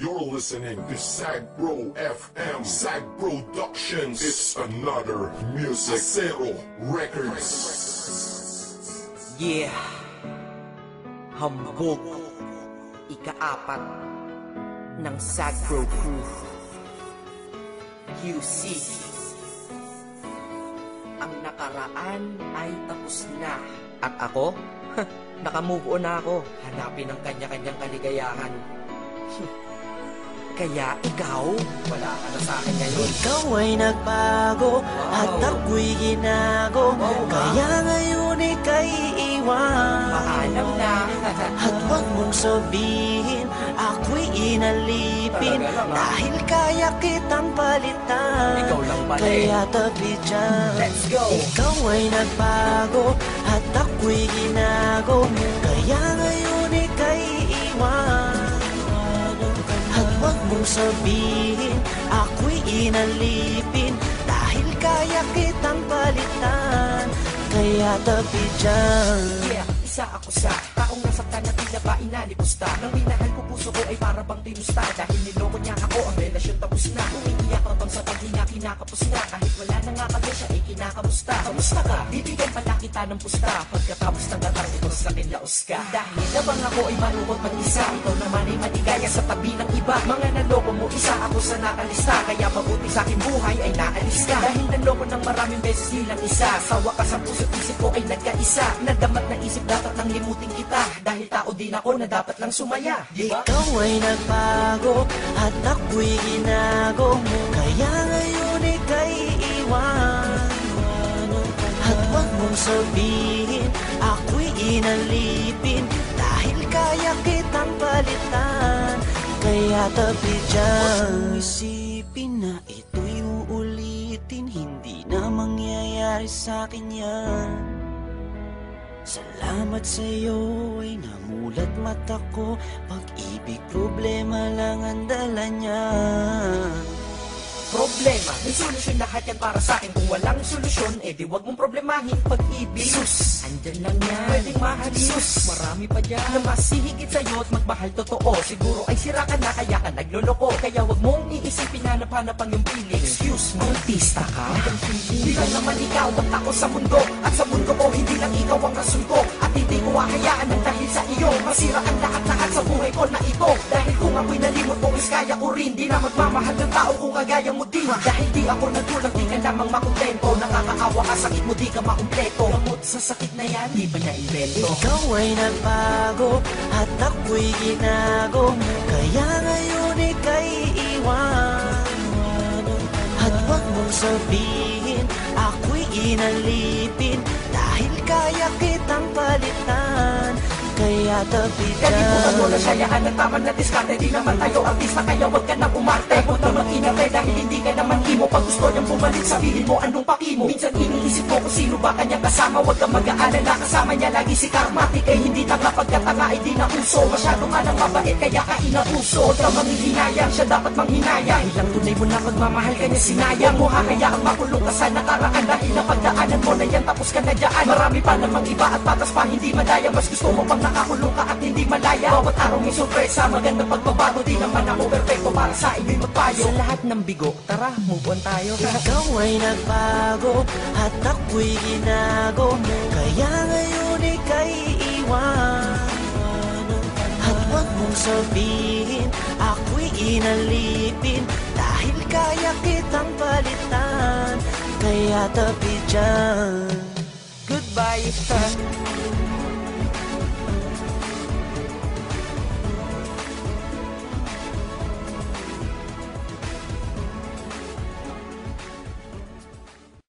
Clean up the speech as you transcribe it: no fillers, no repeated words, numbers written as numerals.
You're listening to Sagbro FM, Sag Productions. It's another music. Zero Records. Yeah. Hambog. Ika-4 ng Sagbro Crew. QC. Ang nakaraan ay tapos na. At ako? Nakamove on na ako. Hanapin ang kanya-kanyang kaligayahan. Kaya ikaw, wala ka na sa akin ngayon. Ikaw ay nagbago at ako'y ginago. Kaya ngayon ika'y iwan. Paalam na. At huwag mong sabihin ako'y inalipin. Dahil kaya kitang palitan. Ikaw lang pala Kaya tabi dyan. Let's go. Ikaw ay nagbago at ako'y ginago. Kaya ngayon ika'y iwan. At huwag mong sabihin ako'y inalipin. Dahil kaya kitang palitan. Kaya tabi dyan. Yeah, isa ako sa taong nasaktan na tila ba inalipusta. Nang minahal ko puso ko ay para bang tinusta. Dahil niloko niya ako, ang relasyon tapos na. Umiiyak habang sa paghinga kinakapos na. Kahit wala na nga kami siya ay kinakamusta. Kamusta ka? Bibigyan pala kita ng pusta. Pagkatapos ng gatang ito sa akin laos ka. Dahil nabang ako ay malungkot mag-isa. Ikaw naman ay maligaya sa tabi ng iba. Mga naloko mo isa ako sa nakalista. Kaya mabuti sa aking buhay ay naalis ka. Dahil naloko ng maraming beses nilang isa. Sa wakas ang puso't isip ko ay nagkaisa. Nadamat na isip dapat nang limutin kita. Dahil tao din ako na dapat lang sumaya, diba? Ikaw ay nagbago at ako'y ginago. Kaya ngayon ika'y iwan. At huwag mong sabihin ako'y inalipin. Dahil kaya kitang palitan. Kaya tabi dyan. Huwag isipin na ito'y uulitin. Hindi na mangyayari sa'kin yan. Salamat sa'yo ay namulat mata ko. Pag-ibig problema lang ang dala niya. Problema, may solusyon lahat yan para sa'kin. Kung walang solusyon, di wag mong problemahin pag-ibig. Sus, andyan lang yan, pwedeng mahalin. Sus, marami pa dyan na mas hihigit sa'yo at magmahal totoo. Siguro ay sira ka na kaya ka nagloloko. Kaya wag mong iisipin na napanapang yung feeling. Excuse me, artista ka? Hindi lang naman ikaw ang ako sa mundo. At sa mundo ko, hindi lang ikaw ang rason ko. At hindi ko hahayaan ng dahil sa iyo masira ang lahat-lahat sa buhay ko na ito. Dahil kung ako'y nalimot mo, is kaya ko rin. Di na magmamahal ng tao kung kagaya mo din. Dahil di ako nagkulang, di ka lamang makontento. Nakakaawa ka, sakit mo, di ka makumpleto. Gamot sa sakit na yan, di ba na-invento? Ikaw ay nagbago at ako'y ginago. Kaya ngayon ika'y iwan. At huwag mong sabihin ako'y inalipin. Dahil kaya kitang palitan. Kaya tabi dyan. Kalimutan mo na sayaan ng tama na diskarte. Di naman tayo artista kaya wag ka nang umarte. Huwag na mag-inarte dahil hindi ka naman imo. Pag gusto niyang bumalik sabihin mo anong pakimo. Minsan iniisip ko kung sino ba kanyang kasama. Huwag kang mag-aalala kasama niya lagi si Karmatic. Ay hindi tanga pagkatanga ay di na uso. Masyado ka nang mabait kaya ka inabuso. Huwag kang manghihinayang siya dapat manghinayang. Ilang tunay mo na magmamahal ka niya sinayang. Mo hahayaang makulong ka sa nakaraan. Dahil napagdaanan mo na yan tapos ka na dyan. Marami pa namang iba at patas pa hindi madaya. Mas gusto mo pang nakakulong ka at hindi malaya. Bawat araw may sorpresa, magandang pagbabago. Di naman ako perfecto para sa inyo'y magpayo. Sa lahat ng bigo, tara, move on tayo. Ikaw ay nagbago at ako'y ginago. Kaya ngayon ika'y iwan. At huwag mong sabihin ako'y inalipin. Dahil kaya kitang palitan. Kaya tabi dyan. Goodbye.